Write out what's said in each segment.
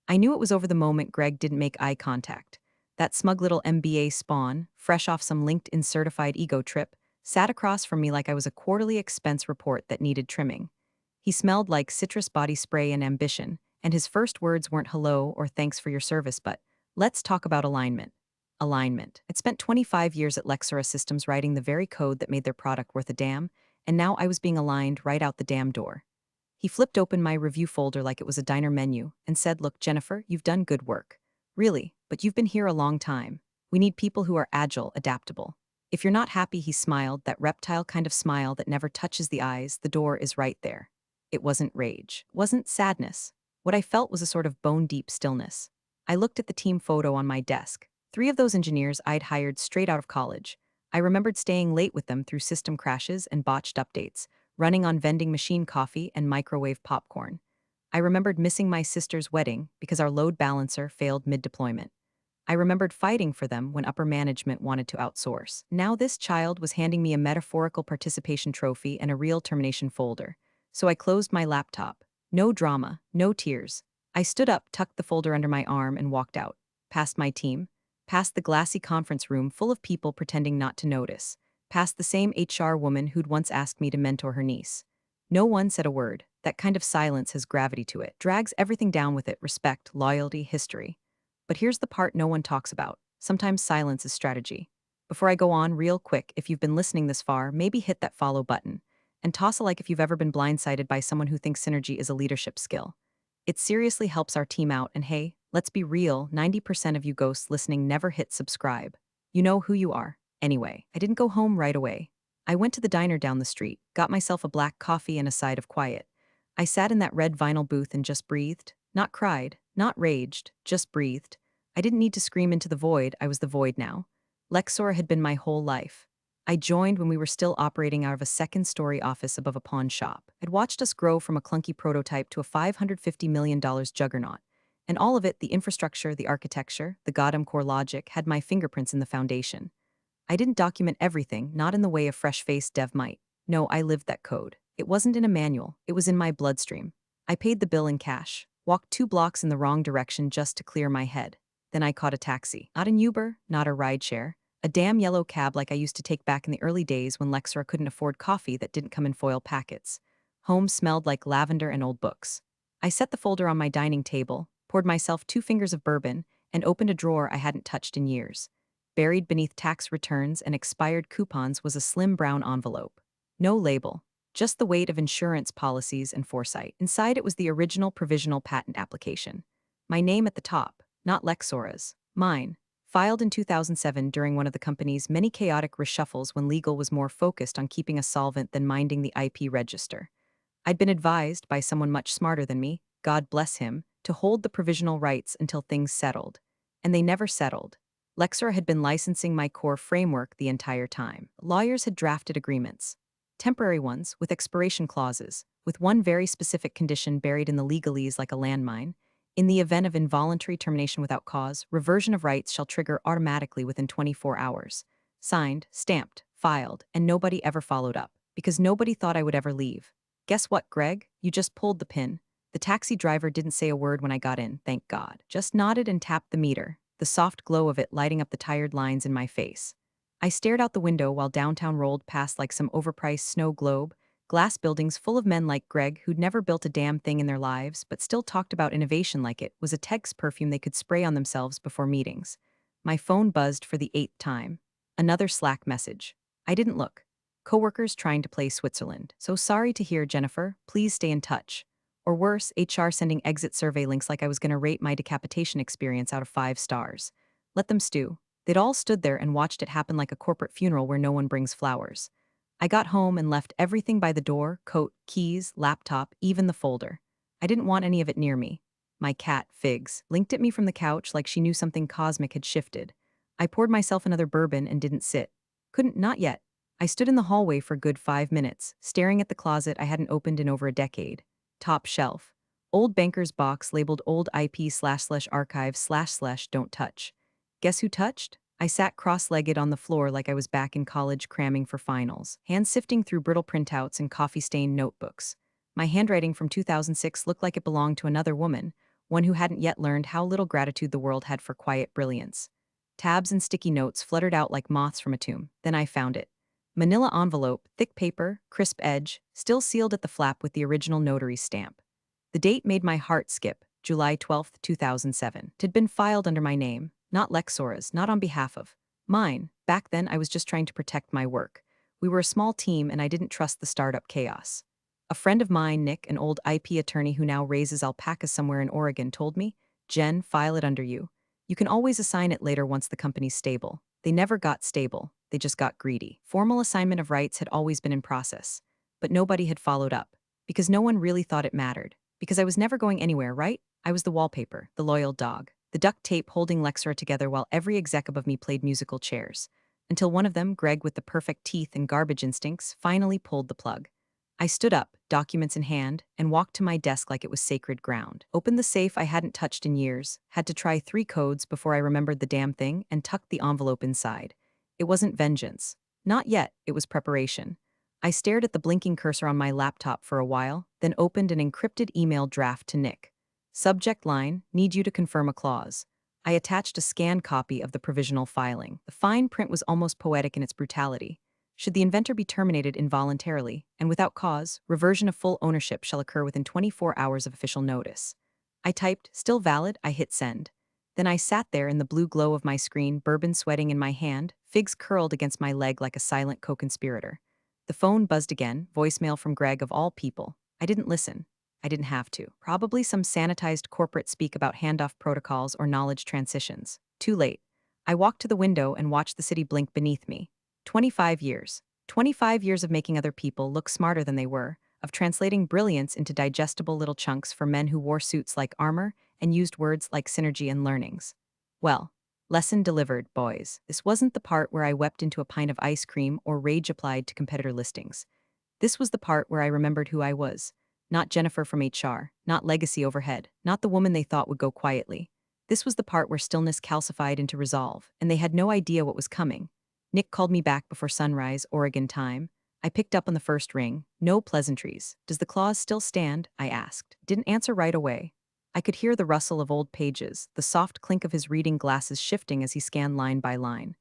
I knew it was over the moment Greg didn't make eye contact. That smug little MBA spawn, fresh off some LinkedIn certified ego trip, sat across from me like I was a quarterly expense report that needed trimming. He smelled like citrus body spray and ambition, and his first words weren't hello or thanks for your service, but let's talk about alignment. Alignment. I'd spent 25 years at Lexora Systems writing the very code that made their product worth a damn, and now I was being aligned right out the damn door. He flipped open my review folder like it was a diner menu and said, "Look, Jennifer, you've done good work. Really, but you've been here a long time. We need people who are agile, adaptable. If you're not happy," he smiled, that reptile kind of smile that never touches the eyes, "the door is right there." It wasn't rage, wasn't sadness. What I felt was a sort of bone-deep stillness. I looked at the team photo on my desk. 3 of those engineers I'd hired straight out of college. I remembered staying late with them through system crashes and botched updates, running on vending machine coffee and microwave popcorn. I remembered missing my sister's wedding because our load balancer failed mid-deployment. I remembered fighting for them when upper management wanted to outsource. Now this child was handing me a metaphorical participation trophy and a real termination folder. So I closed my laptop. No drama, no tears. I stood up, tucked the folder under my arm, and walked out. Past my team. Past the glassy conference room full of people pretending not to notice. Past the same HR woman who'd once asked me to mentor her niece. No one said a word. That kind of silence has gravity to it, drags everything down with it: respect, loyalty, history. But here's the part no one talks about. Sometimes silence is strategy. Before I go on, real quick, if you've been listening this far, maybe hit that follow button. And toss a like if you've ever been blindsided by someone who thinks synergy is a leadership skill. It seriously helps our team out, and hey, let's be real, 90% of you ghosts listening never hit subscribe. You know who you are. Anyway, I didn't go home right away. I went to the diner down the street, got myself a black coffee and a side of quiet. I sat in that red vinyl booth and just breathed. Not cried, not raged, just breathed. I didn't need to scream into the void, I was the void now. Lexor had been my whole life. I joined when we were still operating out of a second-story office above a pawn shop. I'd watched us grow from a clunky prototype to a $550 million juggernaut. And all of it, the infrastructure, the architecture, the goddamn core logic, had my fingerprints in the foundation. I didn't document everything, not in the way a fresh-faced dev might. No, I lived that code. It wasn't in a manual, it was in my bloodstream. I paid the bill in cash, walked 2 blocks in the wrong direction just to clear my head. Then I caught a taxi. Not an Uber, not a rideshare. A damn yellow cab like I used to take back in the early days when Lexra couldn't afford coffee that didn't come in foil packets. Home smelled like lavender and old books. I set the folder on my dining table, poured myself 2 fingers of bourbon, and opened a drawer I hadn't touched in years. Buried beneath tax returns and expired coupons was a slim brown envelope. No label, just the weight of insurance policies and foresight. Inside it was the original provisional patent application. My name at the top, not Lexora's. Mine. Filed in 2007 during one of the company's many chaotic reshuffles when legal was more focused on keeping us solvent than minding the IP register. I'd been advised by someone much smarter than me, God bless him, to hold the provisional rights until things settled. And they never settled. Lexor had been licensing my core framework the entire time. Lawyers had drafted agreements. Temporary ones, with expiration clauses, with one very specific condition buried in the legalese like a landmine. In the event of involuntary termination without cause, reversion of rights shall trigger automatically within 24 hours. Signed, stamped, filed, and nobody ever followed up, because nobody thought I would ever leave. Guess what, Greg? You just pulled the pin. The taxi driver didn't say a word when I got in, thank God. Just nodded and tapped the meter, the soft glow of it lighting up the tired lines in my face. I stared out the window while downtown rolled past like some overpriced snow globe, glass buildings full of men like Greg who'd never built a damn thing in their lives but still talked about innovation like it was a text perfume they could spray on themselves before meetings. My phone buzzed for the 8th time. Another Slack message. I didn't look. Coworkers trying to play Switzerland. So sorry to hear, Jennifer. Please stay in touch. Or worse, HR sending exit survey links like I was going to rate my decapitation experience out of 5 stars. Let them stew. They'd all stood there and watched it happen like a corporate funeral where no one brings flowers. I got home and left everything by the door: coat, keys, laptop, even the folder. I didn't want any of it near me. My cat, Figs, linked at me from the couch like she knew something cosmic had shifted. I poured myself another bourbon and didn't sit. Couldn't, not yet. I stood in the hallway for a good 5 minutes, staring at the closet I hadn't opened in over a decade. Top shelf. Old banker's box labeled old IP/archive//don't touch. Guess who touched? I sat cross-legged on the floor like I was back in college cramming for finals, hands sifting through brittle printouts and coffee-stained notebooks. My handwriting from 2006 looked like it belonged to another woman, one who hadn't yet learned how little gratitude the world had for quiet brilliance. Tabs and sticky notes fluttered out like moths from a tomb. Then I found it. Manila envelope, thick paper, crisp edge, still sealed at the flap with the original notary's stamp. The date made my heart skip, July 12th, 2007. It had been filed under my name, not Lexora's, not on behalf of. Mine. Back then, I was just trying to protect my work. We were a small team and I didn't trust the startup chaos. A friend of mine, Nick, an old IP attorney who now raises alpacas somewhere in Oregon, told me, "Jen, file it under you. You can always assign it later once the company's stable." They never got stable, they just got greedy. Formal assignment of rights had always been in process, but nobody had followed up, because no one really thought it mattered. Because I was never going anywhere, right? I was the wallpaper, the loyal dog, the duct tape holding Lexora together while every exec above me played musical chairs. Until one of them, Greg with the perfect teeth and garbage instincts, finally pulled the plug. I stood up, documents in hand, and walked to my desk like it was sacred ground. Opened the safe I hadn't touched in years, had to try 3 codes before I remembered the damn thing, and tucked the envelope inside. It wasn't vengeance. Not yet, it was preparation. I stared at the blinking cursor on my laptop for a while, then opened an encrypted email draft to Nick. Subject line, need you to confirm a clause. I attached a scanned copy of the provisional filing. The fine print was almost poetic in its brutality. Should the inventor be terminated involuntarily, and without cause, reversion of full ownership shall occur within 24 hours of official notice. I typed, still valid, I hit send. Then I sat there in the blue glow of my screen, bourbon sweating in my hand, figs curled against my leg like a silent co-conspirator. The phone buzzed again, voicemail from Greg of all people. I didn't listen. I didn't have to. Probably some sanitized corporate speak about handoff protocols or knowledge transitions. Too late. I walked to the window and watched the city blink beneath me. 25 years. 25 years of making other people look smarter than they were, of translating brilliance into digestible little chunks for men who wore suits like armor and used words like synergy and learnings. Well, lesson delivered, boys. This wasn't the part where I wept into a pint of ice cream or rage applied to competitor listings. This was the part where I remembered who I was. Not Jennifer from HR, not legacy overhead, not the woman they thought would go quietly. This was the part where stillness calcified into resolve, and they had no idea what was coming. Nick called me back before sunrise, Oregon time. I picked up on the first ring. No pleasantries. Does the clause still stand? I asked. Didn't answer right away. I could hear the rustle of old pages, the soft clink of his reading glasses shifting as he scanned line by line.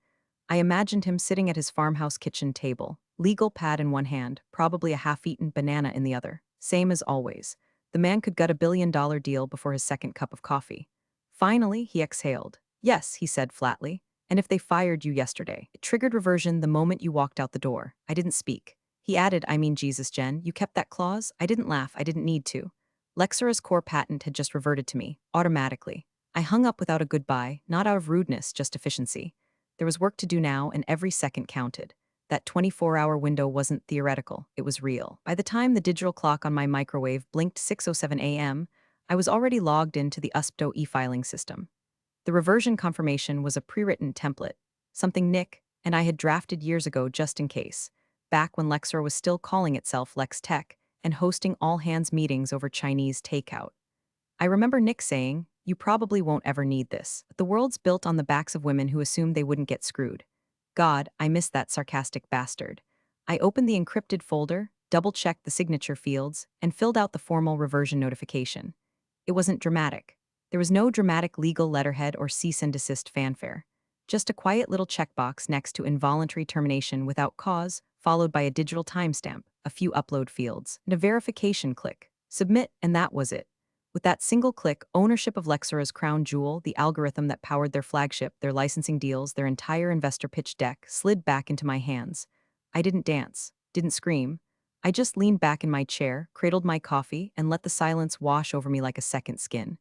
I imagined him sitting at his farmhouse kitchen table, legal pad in one hand, probably a half-eaten banana in the other. Same as always. The man could gut a billion-dollar deal before his second cup of coffee. Finally, he exhaled. Yes, he said flatly. And if they fired you yesterday? It triggered reversion the moment you walked out the door. I didn't speak. He added, I mean Jesus, Jen, you kept that clause? I didn't laugh, I didn't need to. Lexora's core patent had just reverted to me, automatically. I hung up without a goodbye, not out of rudeness, just efficiency. There was work to do now, and every second counted. That 24-hour window wasn't theoretical, it was real. By the time the digital clock on my microwave blinked 6:07 a.m., I was already logged into the USPTO e-filing system. The reversion confirmation was a pre-written template, something Nick and I had drafted years ago just in case, back when Lexor was still calling itself Lex Tech and hosting all-hands meetings over Chinese takeout. I remember Nick saying, "You probably won't ever need this. But the world's built on the backs of women who assumed they wouldn't get screwed." God, I missed that sarcastic bastard. I opened the encrypted folder, double-checked the signature fields, and filled out the formal reversion notification. It wasn't dramatic. There was no dramatic legal letterhead or cease and desist fanfare. Just a quiet little checkbox next to involuntary termination without cause, followed by a digital timestamp, a few upload fields, and a verification click. Submit, and that was it. With that single click, ownership of Lexora's crown jewel, the algorithm that powered their flagship, their licensing deals, their entire investor pitch deck, slid back into my hands. I didn't dance, didn't scream. I just leaned back in my chair, cradled my coffee, and let the silence wash over me like a second skin.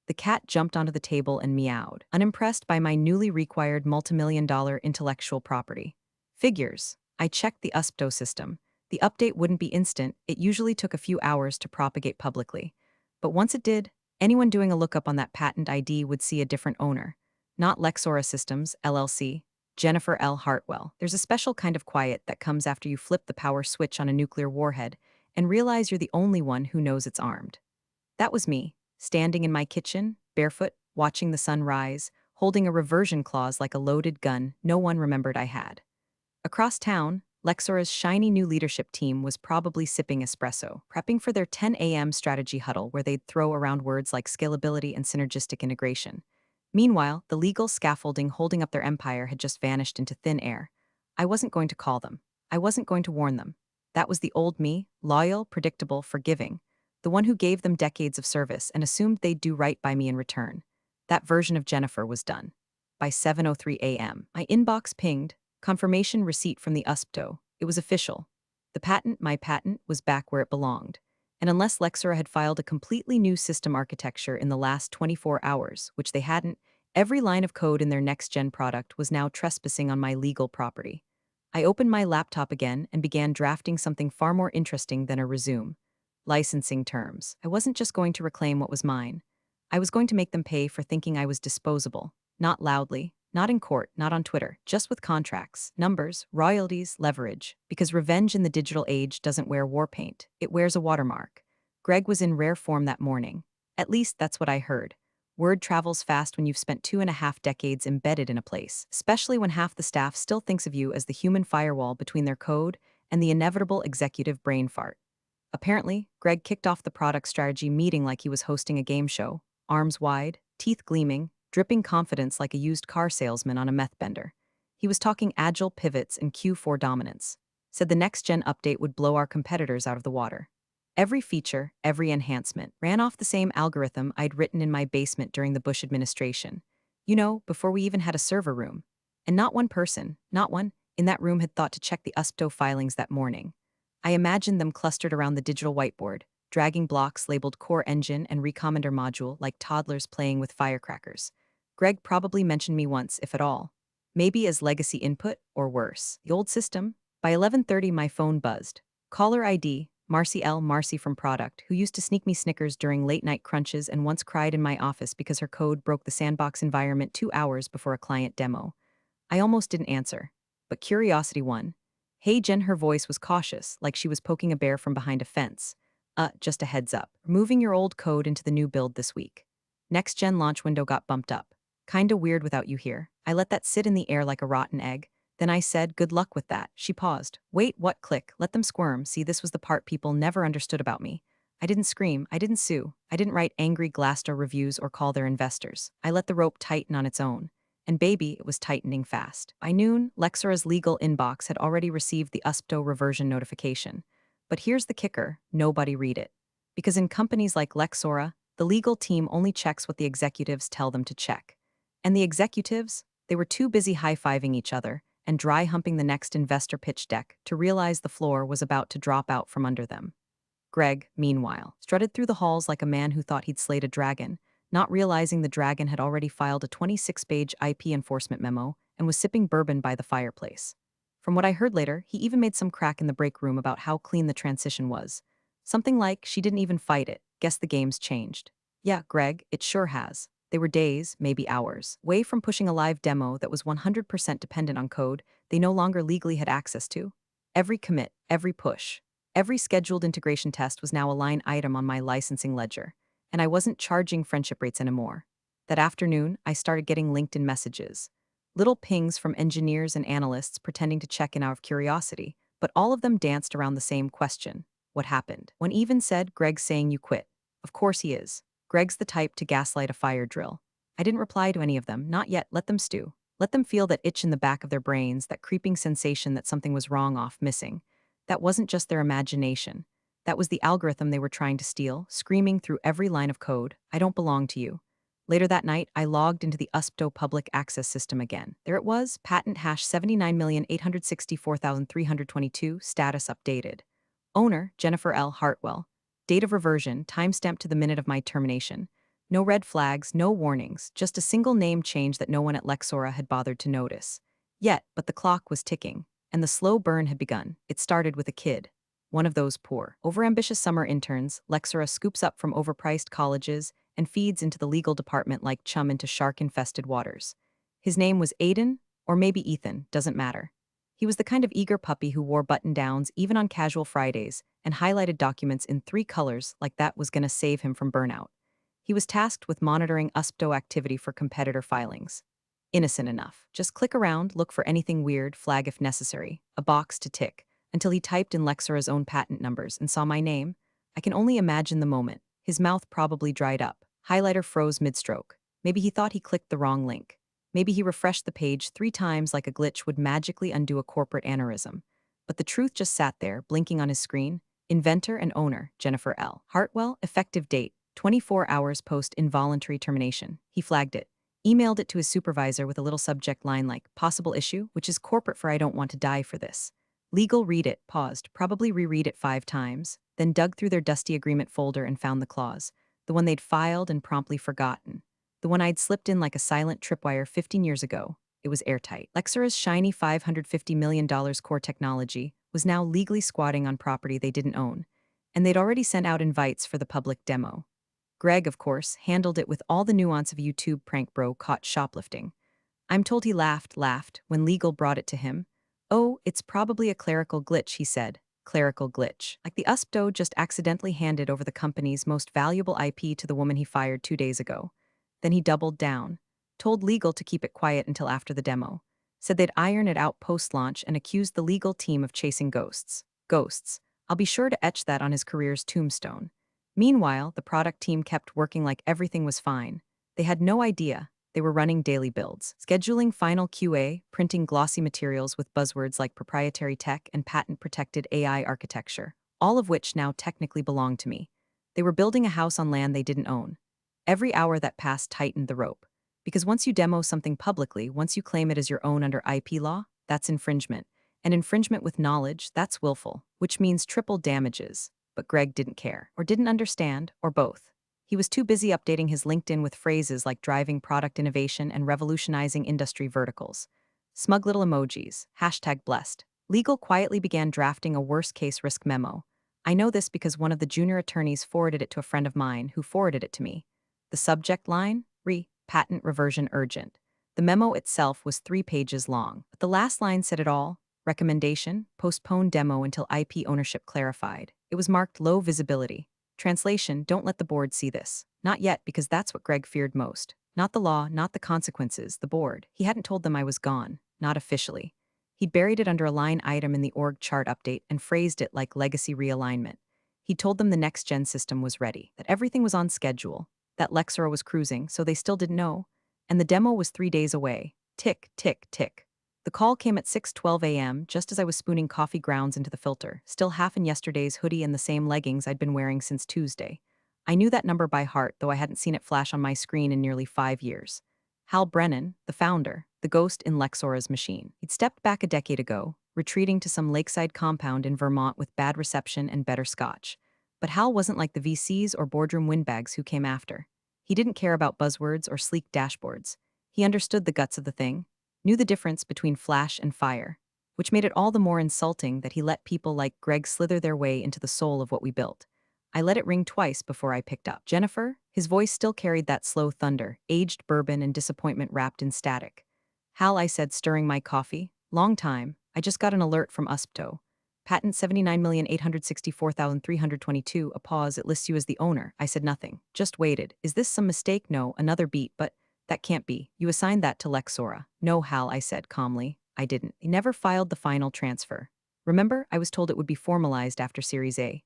The cat jumped onto the table and meowed, unimpressed by my newly required multimillion-dollar intellectual property. Figures. I checked the USPTO system. The update wouldn't be instant, it usually took a few hours to propagate publicly. But once it did, anyone doing a lookup on that patent ID would see a different owner. Not Lexora Systems, LLC, Jennifer L. Hartwell. There's a special kind of quiet that comes after you flip the power switch on a nuclear warhead and realize you're the only one who knows it's armed. That was me, standing in my kitchen, barefoot, watching the sun rise, holding a reversion clause like a loaded gun no one remembered I had. Across town, Lexora's shiny new leadership team was probably sipping espresso, prepping for their 10 a.m. strategy huddle where they'd throw around words like scalability and synergistic integration. Meanwhile, the legal scaffolding holding up their empire had just vanished into thin air. I wasn't going to call them. I wasn't going to warn them. That was the old me, loyal, predictable, forgiving. The one who gave them decades of service and assumed they'd do right by me in return. That version of Jennifer was done. By 7:03 a.m., my inbox pinged, confirmation receipt from the USPTO. It was official. The patent, my patent, was back where it belonged. And unless Lexora had filed a completely new system architecture in the last 24 hours, which they hadn't, every line of code in their next-gen product was now trespassing on my legal property. I opened my laptop again and began drafting something far more interesting than a resume. Licensing terms. I wasn't just going to reclaim what was mine. I was going to make them pay for thinking I was disposable. Not loudly, not in court, not on Twitter, just with contracts, numbers, royalties, leverage. Because revenge in the digital age doesn't wear war paint, it wears a watermark. Greg was in rare form that morning. At least that's what I heard. Word travels fast when you've spent 2.5 decades embedded in a place, especially when half the staff still thinks of you as the human firewall between their code and the inevitable executive brain fart. Apparently, Greg kicked off the product strategy meeting like he was hosting a game show, arms wide, teeth gleaming, dripping confidence like a used car salesman on a meth bender. He was talking agile pivots and Q4 dominance. Said the next-gen update would blow our competitors out of the water. Every feature, every enhancement, ran off the same algorithm I'd written in my basement during the Bush administration. You know, before we even had a server room. And not one person, not one, in that room had thought to check the USPTO filings that morning. I imagined them clustered around the digital whiteboard, dragging blocks labeled core engine and recommender module like toddlers playing with firecrackers. Greg probably mentioned me once, if at all. Maybe as legacy input, or worse. The old system? By 11:30 my phone buzzed. Caller ID, Marcy L. Marcy from Product, who used to sneak me Snickers during late-night crunches and once cried in my office because her code broke the sandbox environment 2 hours before a client demo. I almost didn't answer. But curiosity won. Hey Jen, her voice was cautious, like she was poking a bear from behind a fence. Just a heads up. Moving your old code into the new build this week. Next-gen launch window got bumped up. Kinda weird without you here. I let that sit in the air like a rotten egg. Then I said, good luck with that. She paused. Wait, what? Click. Let them squirm. See, this was the part people never understood about me. I didn't scream. I didn't sue. I didn't write angry Glassdoor reviews or call their investors. I let the rope tighten on its own. And baby, it was tightening fast. By noon, Lexora's legal inbox had already received the USPTO reversion notification. But here's the kicker, nobody read it. Because in companies like Lexora, the legal team only checks what the executives tell them to check. And the executives? They were too busy high-fiving each other and dry humping the next investor pitch deck to realize the floor was about to drop out from under them. Greg, meanwhile, strutted through the halls like a man who thought he'd slayed a dragon, not realizing the dragon had already filed a 26-page IP enforcement memo and was sipping bourbon by the fireplace. From what I heard later, he even made some crack in the break room about how clean the transition was. Something like, she didn't even fight it, guess the game's changed. Yeah, Greg, it sure has. They were days, maybe hours, away from pushing a live demo that was 100% dependent on code they no longer legally had access to. Every commit, every push, every scheduled integration test was now a line item on my licensing ledger, and I wasn't charging friendship rates anymore. That afternoon, I started getting LinkedIn messages. Little pings from engineers and analysts pretending to check in out of curiosity, but all of them danced around the same question. What happened? One even said, Greg's saying you quit. Of course he is. Greg's the type to gaslight a fire drill. I didn't reply to any of them, not yet, let them stew. Let them feel that itch in the back of their brains, that creeping sensation that something was wrong off missing. That wasn't just their imagination. That was the algorithm they were trying to steal, screaming through every line of code, I don't belong to you. Later that night, I logged into the USPTO public access system again. There it was, patent hash 79,864,322, status updated. Owner, Jennifer L. Hartwell. Date of reversion, timestamp to the minute of my termination. No red flags, no warnings, just a single name change that no one at Lexora had bothered to notice. But the clock was ticking, and the slow burn had begun. It started with a kid. One of those poor, overambitious summer interns Lexora scoops up from overpriced colleges and feeds into the legal department like chum into shark-infested waters. His name was Aiden, or maybe Ethan, doesn't matter. He was the kind of eager puppy who wore button-downs even on casual Fridays and highlighted documents in 3 colors like that was gonna save him from burnout. He was tasked with monitoring USPTO activity for competitor filings. Innocent enough. Just click around, look for anything weird, flag if necessary, a box to tick, until he typed in Lexora's own patent numbers and saw my name. I can only imagine the moment. His mouth probably dried up. Highlighter froze mid-stroke. Maybe he thought he clicked the wrong link. Maybe he refreshed the page 3 times like a glitch would magically undo a corporate aneurysm. But the truth just sat there, blinking on his screen. Inventor and owner, Jennifer L. Hartwell, effective date, 24 hours post involuntary termination. He flagged it. Emailed it to his supervisor with a little subject line like, possible issue, which is corporate for I don't want to die for this. Legal read it, paused, probably reread it 5 times, then dug through their dusty agreement folder and found the clause, the one they'd filed and promptly forgotten, the one I'd slipped in like a silent tripwire 15 years ago. It was airtight. Lexora's shiny $550 million core technology was now legally squatting on property they didn't own, and they'd already sent out invites for the public demo. Greg, of course, handled it with all the nuance of a YouTube prank bro caught shoplifting. I'm told he laughed when legal brought it to him. Oh, it's probably a clerical glitch, he said. Clerical glitch. Like the USPTO just accidentally handed over the company's most valuable IP to the woman he fired 2 days ago. Then he doubled down. Told legal to keep it quiet until after the demo. Said they'd iron it out post-launch and accused the legal team of chasing ghosts. Ghosts. I'll be sure to etch that on his career's tombstone. Meanwhile, the product team kept working like everything was fine. They had no idea. They were running daily builds, scheduling final QA, printing glossy materials with buzzwords like proprietary tech and patent-protected AI architecture, all of which now technically belonged to me. They were building a house on land they didn't own. Every hour that passed tightened the rope. Because once you demo something publicly, once you claim it as your own under IP law, that's infringement. And infringement with knowledge, that's willful, which means triple damages. But Greg didn't care, or didn't understand, or both. He was too busy updating his LinkedIn with phrases like driving product innovation and revolutionizing industry verticals. Smug little emojis, #blessed. Legal quietly began drafting a worst-case risk memo. I know this because one of the junior attorneys forwarded it to a friend of mine who forwarded it to me. The subject line? Patent reversion urgent. The memo itself was 3 pages long, but the last line said it all. Recommendation, postpone demo until IP ownership clarified. It was marked low visibility. Translation, don't let the board see this. Not yet, because that's what Greg feared most. Not the law, not the consequences, the board. He hadn't told them I was gone. Not officially. He'd buried it under a line item in the org chart update and phrased it like legacy realignment. He told them the next-gen system was ready, that everything was on schedule, that Lexora was cruising, so they still didn't know. And the demo was 3 days away. Tick, tick, tick. The call came at 6:12 a.m., just as I was spooning coffee grounds into the filter, still half in yesterday's hoodie and the same leggings I'd been wearing since Tuesday. I knew that number by heart, though I hadn't seen it flash on my screen in nearly 5 years. Hal Brennan, the founder, the ghost in Lexora's machine. He'd stepped back a decade ago, retreating to some lakeside compound in Vermont with bad reception and better scotch. But Hal wasn't like the VCs or boardroom windbags who came after. He didn't care about buzzwords or sleek dashboards. He understood the guts of the thing, knew the difference between flash and fire, which made it all the more insulting that he let people like Greg slither their way into the soul of what we built. I let it ring twice before I picked up. Jennifer? His voice still carried that slow thunder, aged bourbon and disappointment wrapped in static. Hal, I said, stirring my coffee. Long time. I just got an alert from USPTO. Patent 79,864,322, a pause, it lists you as the owner. I said nothing. Just waited. Is this some mistake? No, another beat, but that can't be. You assigned that to Lexora. No, Hal, I said calmly. I didn't. They never filed the final transfer. Remember, I was told it would be formalized after Series A.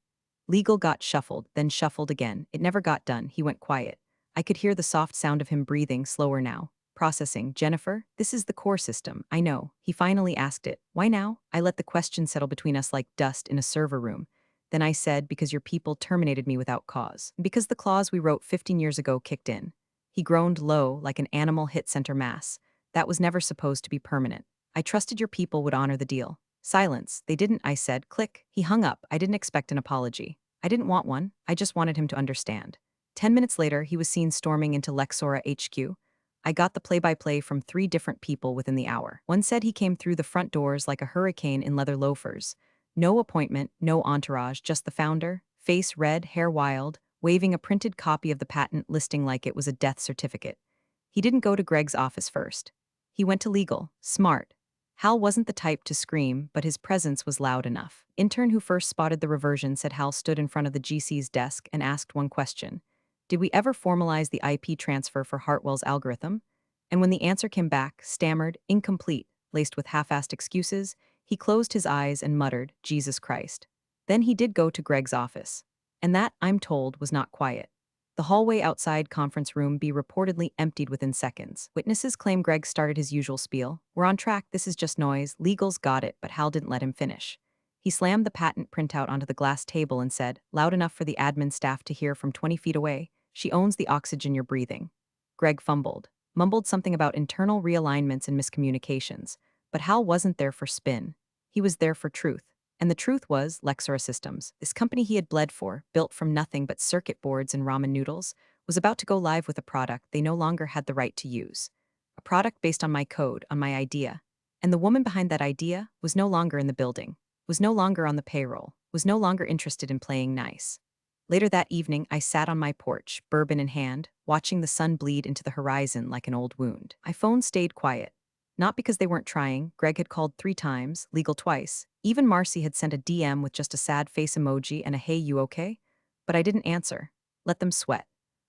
Legal got shuffled, then shuffled again. It never got done. He went quiet. I could hear the soft sound of him breathing, slower now. Processing. Jennifer, this is the core system. I know. He finally asked it. Why now? I let the question settle between us like dust in a server room. Then I said, because your people terminated me without cause. Because the clause we wrote 15 years ago kicked in. He groaned low, like an animal hit center mass. That was never supposed to be permanent. I trusted your people would honor the deal. Silence. They didn't, I said. Click. He hung up. I didn't expect an apology. I didn't want one. I just wanted him to understand. 10 minutes later, he was seen storming into Lexora HQ. I got the play-by-play from 3 different people within the hour. One said he came through the front doors like a hurricane in leather loafers. No appointment, no entourage, just the founder, face red, hair wild, waving a printed copy of the patent listing like it was a death certificate. He didn't go to Greg's office first. He went to legal. Smart. Hal wasn't the type to scream, but his presence was loud enough. Intern who first spotted the reversion said Hal stood in front of the GC's desk and asked one question. Did we ever formalize the IP transfer for Hartwell's algorithm? And when the answer came back, stammered, incomplete, laced with half-assed excuses, he closed his eyes and muttered, Jesus Christ. Then he did go to Greg's office. And that, I'm told, was not quiet. The hallway outside conference room B reportedly emptied within seconds. Witnesses claim Greg started his usual spiel. We're on track, this is just noise, legal's got it, but Hal didn't let him finish. He slammed the patent printout onto the glass table and said, loud enough for the admin staff to hear from 20 feet away, she owns the oxygen you're breathing. Greg mumbled something about internal realignments and miscommunications, but Hal wasn't there for spin. He was there for truth. And the truth was, Lexora Systems, this company he had bled for, built from nothing but circuit boards and ramen noodles, was about to go live with a product they no longer had the right to use. A product based on my code, on my idea. And the woman behind that idea was no longer in the building, was no longer on the payroll, was no longer interested in playing nice. Later that evening, I sat on my porch, bourbon in hand, watching the sun bleed into the horizon like an old wound. My phone stayed quiet. Not because they weren't trying. Greg had called 3 times, legal twice. Even Marcy had sent a DM with just a sad face emoji and a hey, you okay? But I didn't answer. Let them sweat.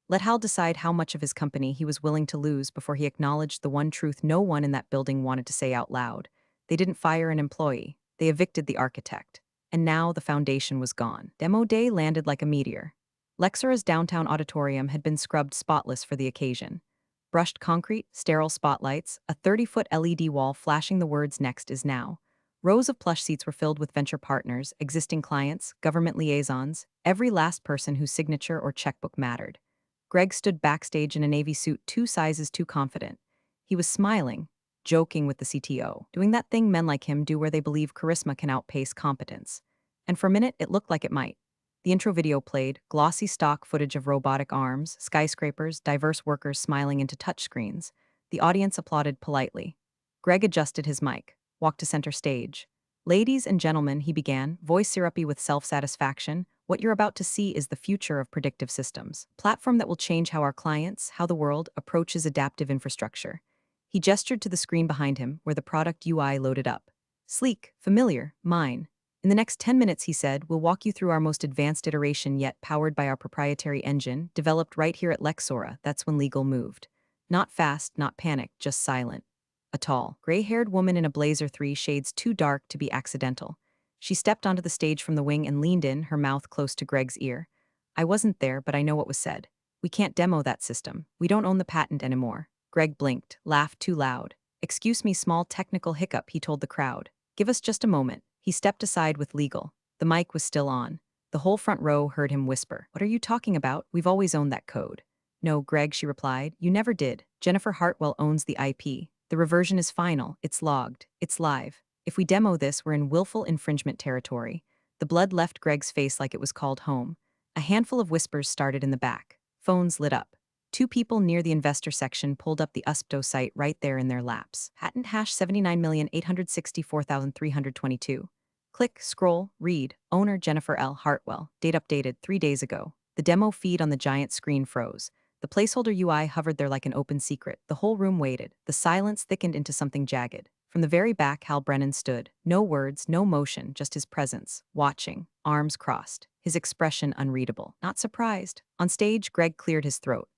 Let Hal decide how much of his company he was willing to lose before he acknowledged the one truth no one in that building wanted to say out loud. They didn't fire an employee. They evicted the architect. And now the foundation was gone. Demo day landed like a meteor. Lexora's downtown auditorium had been scrubbed spotless for the occasion. Brushed concrete, sterile spotlights, a 30-foot LED wall flashing the words "Next is now." Rows of plush seats were filled with venture partners, existing clients, government liaisons, every last person whose signature or checkbook mattered. Greg stood backstage in a navy suit 2 sizes too confident. He was smiling, joking with the CTO, doing that thing men like him do where they believe charisma can outpace competence. And for a minute, it looked like it might. The intro video played, glossy stock footage of robotic arms, skyscrapers, diverse workers smiling into touchscreens. The audience applauded politely. Greg adjusted his mic, walked to center stage. Ladies and gentlemen, he began, voice syrupy with self-satisfaction, what you're about to see is the future of predictive systems. Platform that will change how our clients, how the world, approaches adaptive infrastructure. He gestured to the screen behind him, where the product UI loaded up. Sleek, familiar, mine. In the next 10 minutes, he said, we'll walk you through our most advanced iteration yet, powered by our proprietary engine, developed right here at Lexora. That's when legal moved. Not fast, not panicked, just silent. A tall, gray-haired woman in a blazer 3 shades too dark to be accidental. She stepped onto the stage from the wing and leaned in, her mouth close to Greg's ear. I wasn't there, but I know what was said. We can't demo that system. We don't own the patent anymore. Greg blinked, laughed too loud. Excuse me, small technical hiccup, he told the crowd. Give us just a moment. He stepped aside with legal. The mic was still on. The whole front row heard him whisper, what are you talking about? We've always owned that code. No, Greg, she replied, you never did. Jennifer Hartwell owns the IP. The reversion is final. It's logged. It's live. If we demo this, we're in willful infringement territory. The blood left Greg's face like it was called home. A handful of whispers started in the back. Phones lit up. 2 people near the investor section pulled up the USPTO site right there in their laps. Patent hash 79,864,322. Click, scroll, read. Owner Jennifer L. Hartwell. Date updated 3 days ago. The demo feed on the giant screen froze. The placeholder UI hovered there like an open secret. The whole room waited. The silence thickened into something jagged. From the very back, Hal Brennan stood. No words, no motion, just his presence. Watching, arms crossed. His expression unreadable. Not surprised. On stage, Greg cleared his throat.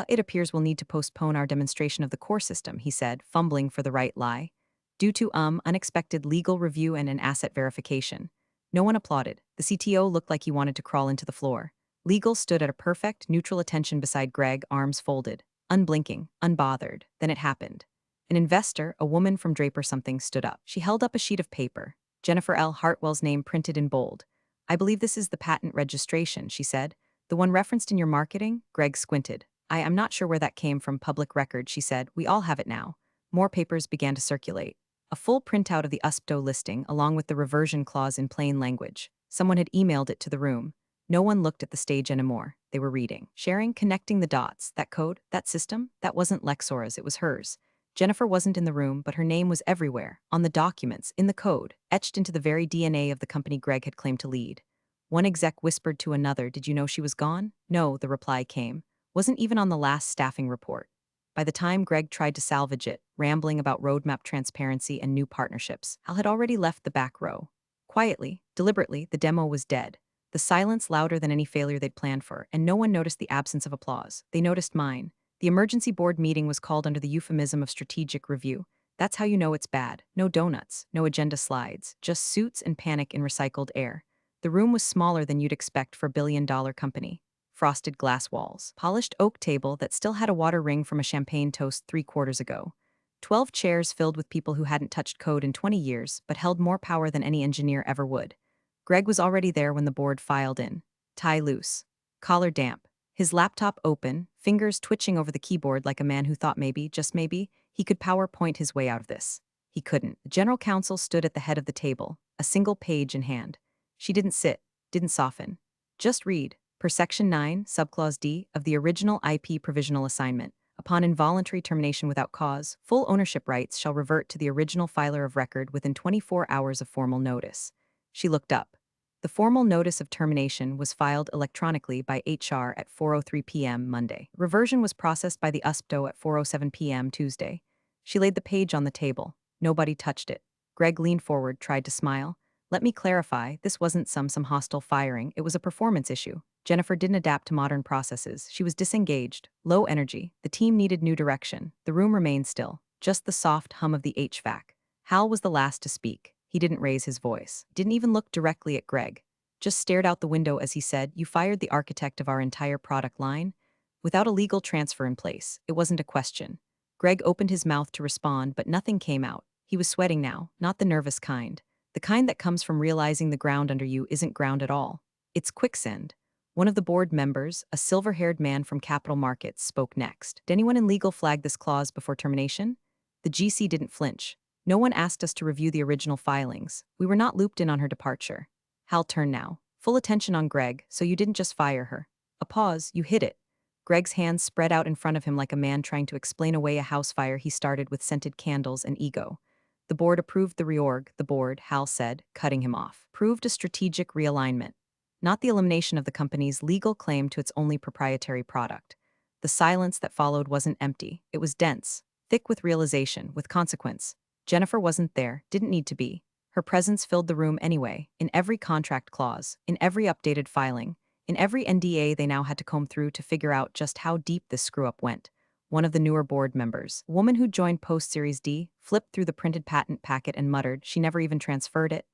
It appears we'll need to postpone our demonstration of the core system, he said, fumbling for the right lie. Due to unexpected legal review and an asset verification. No one applauded. The CTO looked like he wanted to crawl into the floor. Legal stood at a perfect, neutral attention beside Greg, arms folded, unblinking, unbothered. Then it happened. An investor, a woman from Draper something, stood up. She held up a sheet of paper. Jennifer L. Hartwell's name printed in bold. I believe this is the patent registration, she said. The one referenced in your marketing? Greg squinted. I'm not sure where that came from, public record, she said. We all have it now. More papers began to circulate. A full printout of the USPTO listing, along with the reversion clause in plain language. Someone had emailed it to the room. No one looked at the stage anymore. They were reading, sharing, connecting the dots. That code, that system, that wasn't Lexora's, it was hers. Jennifer wasn't in the room, but her name was everywhere, on the documents, in the code, etched into the very DNA of the company Greg had claimed to lead. One exec whispered to another, did you know she was gone? No, the reply came. Wasn't even on the last staffing report. By the time Greg tried to salvage it, rambling about roadmap transparency and new partnerships, Hal had already left the back row. Quietly, deliberately, the demo was dead. The silence louder than any failure they'd planned for, and no one noticed the absence of applause. They noticed mine. The emergency board meeting was called under the euphemism of strategic review. That's how you know it's bad. No donuts, no agenda slides, just suits and panic in recycled air. The room was smaller than you'd expect for a billion-dollar company. Frosted glass walls, polished oak table that still had a water ring from a champagne toast 3 quarters ago. 12 chairs filled with people who hadn't touched code in 20 years but held more power than any engineer ever would. Greg was already there when the board filed in. Tie loose. Collar damp. His laptop open, fingers twitching over the keyboard like a man who thought maybe, just maybe, he could PowerPoint his way out of this. He couldn't. The general counsel stood at the head of the table, a single page in hand. She didn't sit, didn't soften. Just read, per Section 9, Subclause D, of the original IP provisional assignment. Upon involuntary termination without cause, full ownership rights shall revert to the original filer of record within 24 hours of formal notice. She looked up. The formal notice of termination was filed electronically by HR at 4:03 p.m. Monday. Reversion was processed by the USPTO at 4:07 p.m. Tuesday. She laid the page on the table. Nobody touched it. Greg leaned forward, tried to smile. Let me clarify, this wasn't some hostile firing, it was a performance issue. Jennifer didn't adapt to modern processes. She was disengaged, low energy. The team needed new direction. The room remained still, just the soft hum of the HVAC. Hal was the last to speak. He didn't raise his voice, didn't even look directly at Greg. Just stared out the window as he said, "You fired the architect of our entire product line?" Without a legal transfer in place, it wasn't a question. Greg opened his mouth to respond, but nothing came out. He was sweating now, not the nervous kind. The kind that comes from realizing the ground under you isn't ground at all. It's quicksand. One of the board members, a silver-haired man from capital markets, spoke next. Did anyone in legal flag this clause before termination? The GC didn't flinch. No one asked us to review the original filings. We were not looped in on her departure. Hal turned now. Full attention on Greg, so you didn't just fire her. A pause, you hid it. Greg's hands spread out in front of him like a man trying to explain away a house fire he started with scented candles and ego. The board approved the reorg, the board, Hal said, cutting him off. Proved a strategic realignment. Not the elimination of the company's legal claim to its only proprietary product. The silence that followed wasn't empty. It was dense, thick with realization, with consequence. Jennifer wasn't there, didn't need to be. Her presence filled the room anyway, in every contract clause, in every updated filing, in every NDA they now had to comb through to figure out just how deep this screw-up went. One of the newer board members, a woman who joined post-Series D, flipped through the printed patent packet and muttered, "She never even transferred it."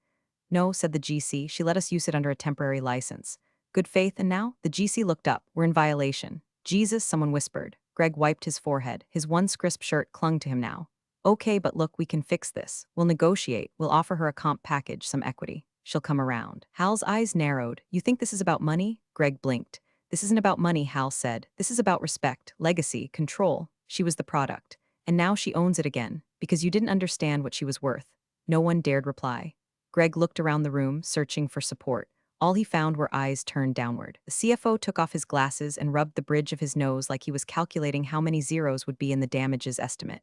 "No," said the GC, "she let us use it under a temporary license." Good faith, and now? The GC looked up. "We're in violation." "Jesus," someone whispered. Greg wiped his forehead. His once crisp shirt clung to him now. "Okay, but look, we can fix this. We'll negotiate. We'll offer her a comp package, some equity. She'll come around." Hal's eyes narrowed. "You think this is about money?" Greg blinked. "This isn't about money," Hal said. "This is about respect, legacy, control. She was the product. And now she owns it again, because you didn't understand what she was worth." No one dared reply. Greg looked around the room, searching for support. All he found were eyes turned downward. The CFO took off his glasses and rubbed the bridge of his nose like he was calculating how many zeros would be in the damages estimate.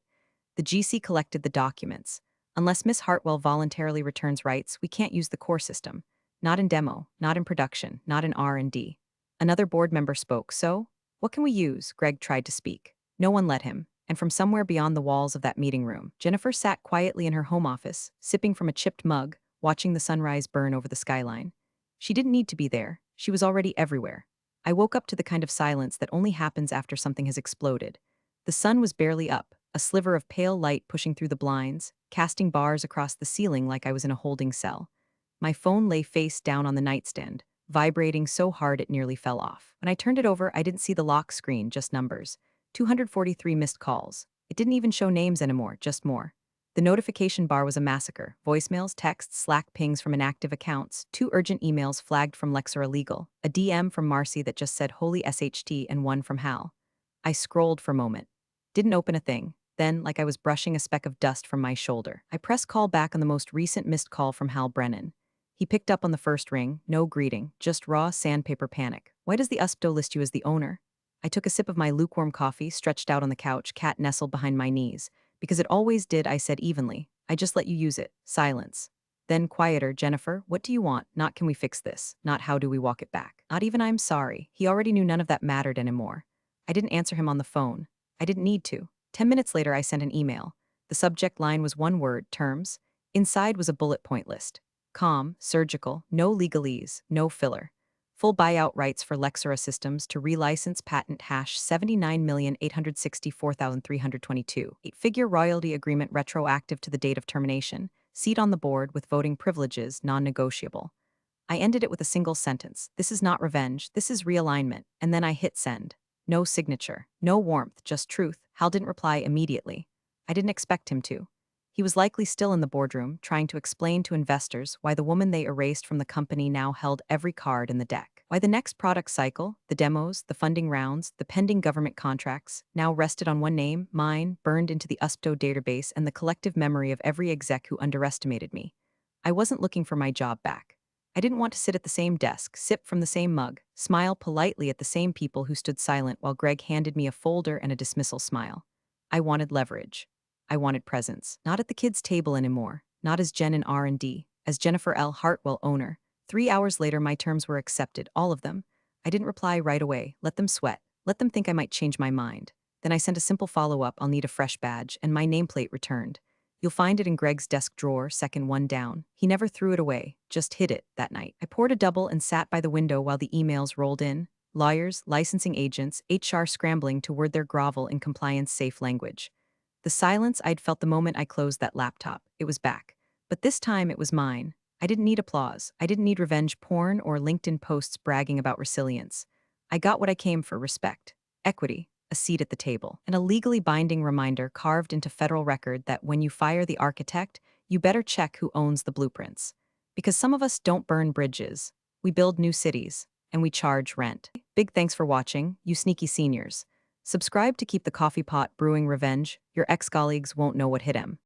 The GC collected the documents. "Unless Miss Hartwell voluntarily returns rights, we can't use the core system. Not in demo, not in production, not in R&D. Another board member spoke. "So, what can we use?" Greg tried to speak. No one let him. And from somewhere beyond the walls of that meeting room, Jennifer sat quietly in her home office, sipping from a chipped mug, watching the sunrise burn over the skyline. She didn't need to be there. She was already everywhere. I woke up to the kind of silence that only happens after something has exploded. The sun was barely up, a sliver of pale light pushing through the blinds, casting bars across the ceiling like I was in a holding cell. My phone lay face down on the nightstand, vibrating so hard it nearly fell off. When I turned it over, I didn't see the lock screen, just numbers. 243 missed calls. It didn't even show names anymore, just more. The notification bar was a massacre. Voicemails, texts, Slack pings from inactive accounts, 2 urgent emails flagged from Lex are illegal, a DM from Marcy that just said holy SHT, and one from Hal. I scrolled for a moment. Didn't open a thing. Then, like I was brushing a speck of dust from my shoulder, I pressed call back on the most recent missed call from Hal Brennan. He picked up on the first ring, no greeting, just raw sandpaper panic. "Why does the USPTO list you as the owner?" I took a sip of my lukewarm coffee, stretched out on the couch, cat nestled behind my knees. "Because it always did," I said evenly. "I just let you use it." Silence. Then quieter. "Jennifer, what do you want? Not can we fix this? Not how do we walk it back? Not even I'm sorry." He already knew none of that mattered anymore. I didn't answer him on the phone. I didn't need to. 10 minutes later, I sent an email. The subject line was one word, terms. Inside was a bullet point list. Calm, surgical, no legalese, no filler. Full buyout rights for Lexera Systems to relicense patent hash 79,864,322. Eight-figure royalty agreement retroactive to the date of termination. Seat on the board with voting privileges non-negotiable. I ended it with a single sentence. This is not revenge, this is realignment. And then I hit send. No signature, no warmth, just truth. Hal didn't reply immediately. I didn't expect him to. He was likely still in the boardroom, trying to explain to investors why the woman they erased from the company now held every card in the deck. Why the next product cycle, the demos, the funding rounds, the pending government contracts, now rested on one name, mine, burned into the USPTO database and the collective memory of every exec who underestimated me. I wasn't looking for my job back. I didn't want to sit at the same desk, sip from the same mug, smile politely at the same people who stood silent while Greg handed me a folder and a dismissal smile. I wanted leverage. I wanted presence. Not at the kids' table anymore, not as Jen in R&D, as Jennifer L. Hartwell owner. 3 hours later, my terms were accepted, all of them. I didn't reply right away, let them sweat, let them think I might change my mind. Then I sent a simple follow-up, I'll need a fresh badge, and my nameplate returned. You'll find it in Greg's desk drawer, second one down. He never threw it away, just hid it that night. I poured a double and sat by the window while the emails rolled in. Lawyers, licensing agents, HR scrambling to word their grovel in compliance-safe language. The silence I'd felt the moment I closed that laptop. It was back. But this time it was mine. I didn't need applause. I didn't need revenge porn or LinkedIn posts bragging about resilience. I got what I came for: respect, equity, a seat at the table, and a legally binding reminder carved into federal record that when you fire the architect, you better check who owns the blueprints. Because some of us don't burn bridges, we build new cities, and we charge rent. Big thanks for watching, you sneaky seniors. Subscribe to keep the coffee pot brewing revenge. Your ex-colleagues won't know what hit 'em.